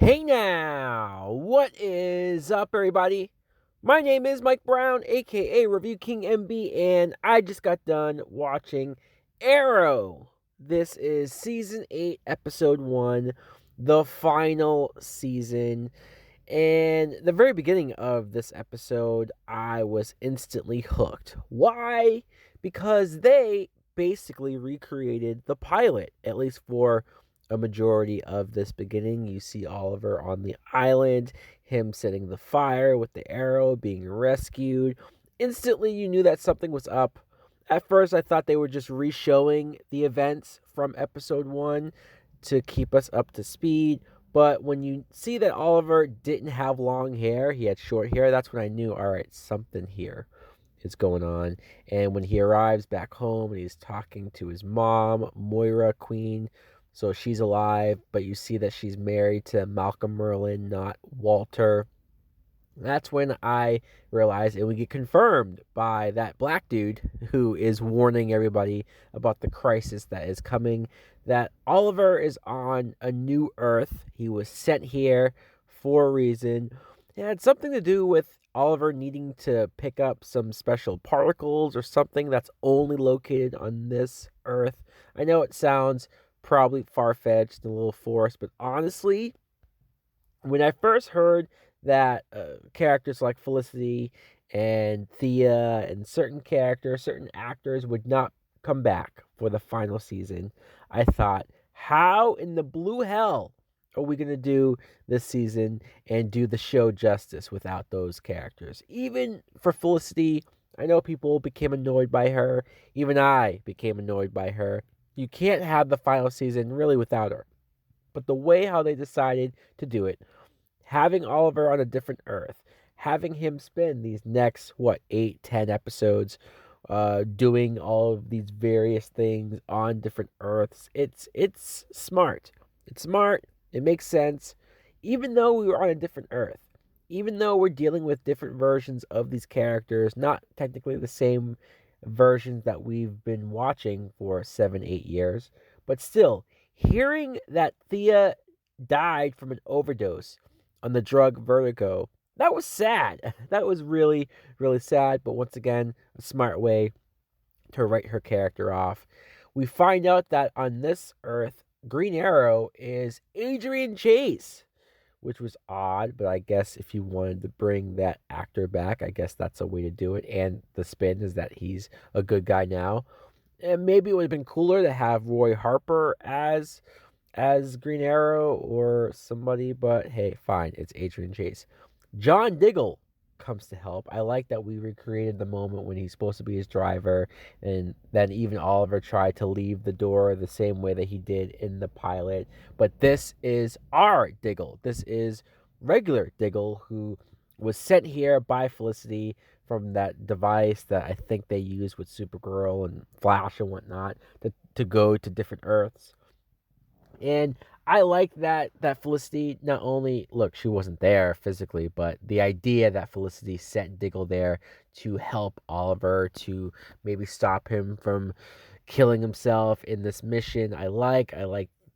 Hey now, what is up, everybody? My name is Mike Brown, aka Review King MB, and I just got done watching Arrow. This is season 8, episode 1, the final season. And the very beginning of this episode, I was instantly hooked. Why? Because they basically recreated the pilot, at least for a majority of this beginning. You see Oliver on the island, him setting the fire with the arrow, being rescued. Instantly, you knew that something was up. At first, I thought they were just re-showing the events from episode 1 to keep us up to speed. But when you see that Oliver didn't have long hair, he had short hair, that's when I knew, all right, something here is going on. And when he arrives back home and he's talking to his mom, Moira Queen, so she's alive, but you see that she's married to Malcolm Merlyn, not Walter. That's when I realized it would get confirmed by that black dude who is warning everybody about the crisis that is coming. That Oliver is on a new Earth. He was sent here for a reason. It had something to do with Oliver needing to pick up some special particles or something that's only located on this Earth. I know it sounds probably far fetched and a little forced, but honestly, when I first heard that characters like Felicity and Thea and certain actors would not come back for the final season, I thought, how in the blue hell are we going to do this season and do the show justice without those characters? Even for Felicity, I know people became annoyed by her. Even I became annoyed by her. You can't have the final season really without her. But the way how they decided to do it, having Oliver on a different Earth, having him spend these next 8, 10 episodes, doing all of these various things on different Earths. It's smart. It's smart. It makes sense. Even though we were on a different Earth, even though we're dealing with different versions of these characters, not technically the same versions that we've been watching for 7, 8 years, but still, hearing that Thea died from an overdose on the drug Vertigo, that was sad. That was really, really sad. But once again, a smart way to write her character off. We find out that on this Earth, Green Arrow is Adrian Chase, which was odd, but I guess if you wanted to bring that actor back, I guess that's a way to do it. And the spin is that he's a good guy now. And maybe it would have been cooler to have Roy Harper as Green Arrow or somebody, but hey, fine, it's Adrian Chase. John Diggle comes to help. I like that we recreated the moment when he's supposed to be his driver, and then even Oliver tried to leave the door the same way that he did in the pilot. But this is our Diggle. This is regular Diggle, who was sent here by Felicity from that device that I think they use with Supergirl and Flash and whatnot to go to different Earths. And I like that Felicity not only look, she wasn't there physically, but the idea that Felicity sent Diggle there to help Oliver to maybe stop him from killing himself in this mission. I like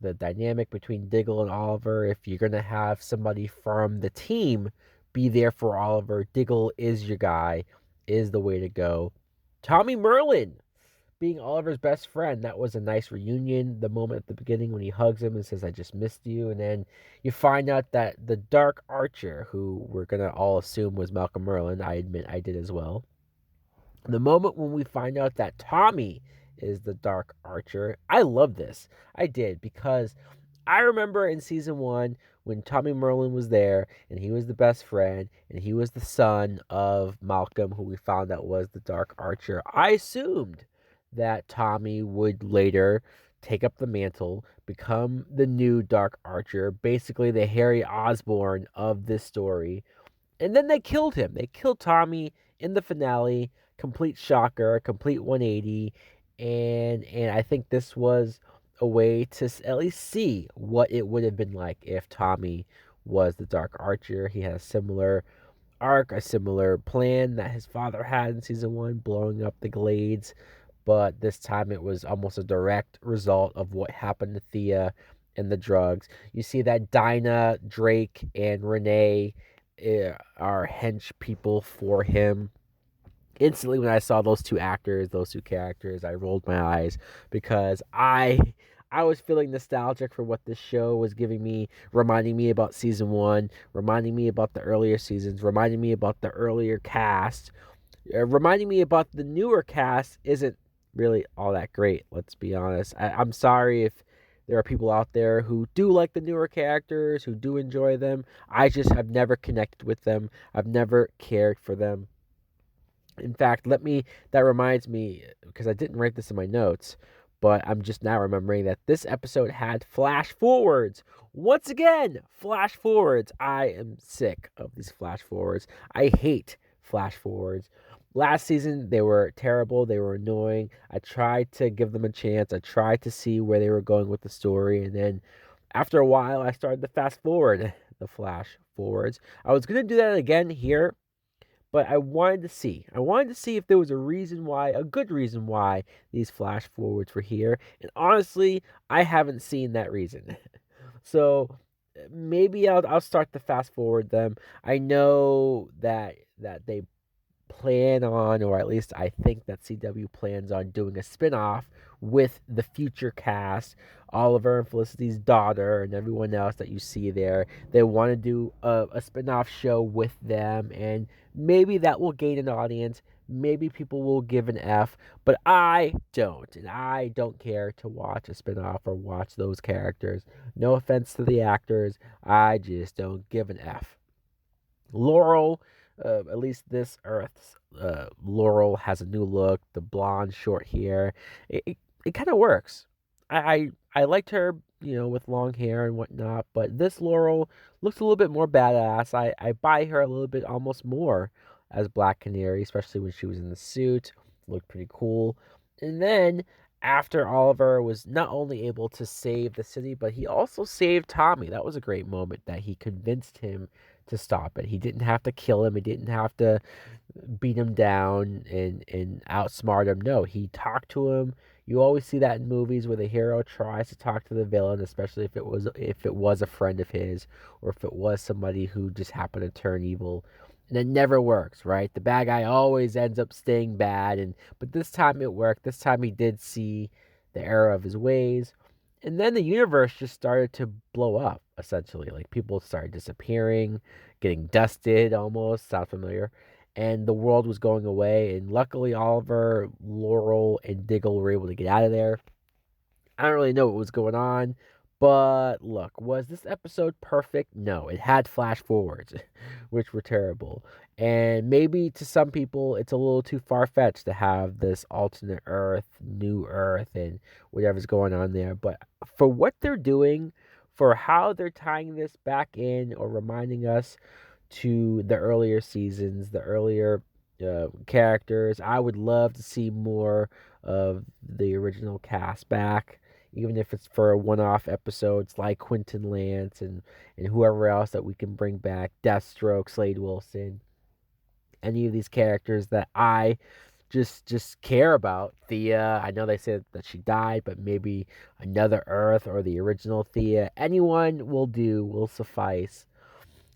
the dynamic between Diggle and Oliver. If you're gonna have somebody from the team be there for Oliver, Diggle is your guy, is the way to go. Tommy Merlin being Oliver's best friend. That was a nice reunion. The moment at the beginning when he hugs him and says, I just missed you. And then you find out that the Dark Archer, who we're going to all assume was Malcolm Merlyn, I admit I did as well. The moment when we find out that Tommy is the Dark Archer, I love this. I did, because I remember in season 1 when Tommy Merlyn was there and he was the best friend and he was the son of Malcolm, who we found out was the Dark Archer. I assumed that Tommy would later take up the mantle, become the new Dark Archer, basically the Harry Osborn of this story. And then they killed him. They killed Tommy in the finale. Complete shocker, a complete 180. And I think this was a way to at least see what it would have been like if Tommy was the Dark Archer. He had a similar arc, a similar plan that his father had in season 1, blowing up the Glades. But this time it was almost a direct result of what happened to Thea and the drugs. You see that Dinah, Drake, and Renee are hench people for him. Instantly, when I saw those two characters, I rolled my eyes because I was feeling nostalgic for what this show was giving me, reminding me about season one, reminding me about the earlier seasons, reminding me about the earlier cast, reminding me about the newer cast isn't really all that great. Let's be honest. I'm sorry if there are people out there who do like the newer characters, who do enjoy them. I just have never connected with them. I've never cared for them. In fact, that reminds me, because I didn't write this in my notes, but I'm just now remembering that this episode had flash forwards. Once again, flash forwards. I am sick of these flash forwards. I hate flash forwards. Last season, they were terrible. They were annoying. I tried to give them a chance. I tried to see where they were going with the story. And then after a while, I started to fast forward the flash forwards. I was going to do that again here, but I wanted to see. I wanted to see if there was a good reason why these flash forwards were here. And honestly, I haven't seen that reason. So maybe I'll start to fast forward them. I know that they plan on, or at least I think that CW plans on doing a spin-off with the future cast, Oliver and Felicity's daughter, and everyone else that you see there. They want to do a spin-off show with them, and maybe that will gain an audience. Maybe people will give an F, but I don't, and I don't care to watch a spin-off or watch those characters. No offense to the actors, I just don't give an F. Laurel, at least this Earth's Laurel has a new look. The blonde, short hair, it kind of works. I liked her, with long hair and whatnot, but this Laurel looks a little bit more badass. I buy her a little bit almost more as Black Canary, especially when she was in the suit. Looked pretty cool. And then after Oliver was not only able to save the city, but he also saved Tommy. That was a great moment that he convinced him to stop it. He didn't have to kill him. He didn't have to beat him down and outsmart him. No, he talked to him. You always see that in movies where the hero tries to talk to the villain, especially if it was a friend of his, or if it was somebody who just happened to turn evil. And it never works, right? The bad guy always ends up staying bad, but this time it worked. This time he did see the error of his ways. And then the universe just started to blow up, essentially. Like, people started disappearing, getting dusted almost. Sound familiar? And the world was going away. And luckily, Oliver, Laurel, and Diggle were able to get out of there. I don't really know what was going on. But look, was this episode perfect? No, it had flash forwards, which were terrible. And maybe to some people, it's a little too far fetched to have this alternate Earth, new Earth, and whatever's going on there. But for what they're doing, for how they're tying this back in or reminding us to the earlier seasons, the earlier characters, I would love to see more of the original cast back, even if it's for one-off episodes like Quentin Lance and whoever else that we can bring back, Deathstroke, Slade Wilson, any of these characters that I just care about. Thea, I know they said that she died, but maybe another Earth or the original Thea. Anyone will suffice.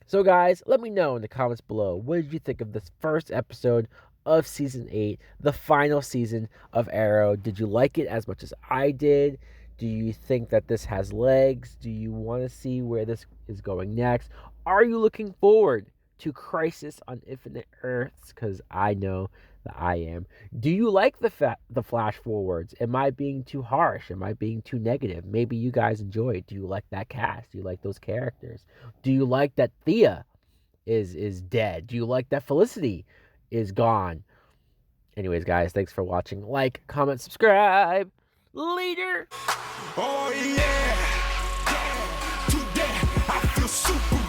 So, guys, let me know in the comments below, what did you think of this first episode of Season 8, the final season of Arrow? Did you like it as much as I did? Do you think that this has legs? Do you want to see where this is going next? Are you looking forward to Crisis on Infinite Earths? Because I know that I am. Do you like the flash forwards? Am I being too harsh? Am I being too negative? Maybe you guys enjoy it. Do you like that cast? Do you like those characters? Do you like that Thea is dead? Do you like that Felicity is gone? Anyways, guys, thanks for watching. Like, comment, subscribe. Later. Oh yeah, today I feel super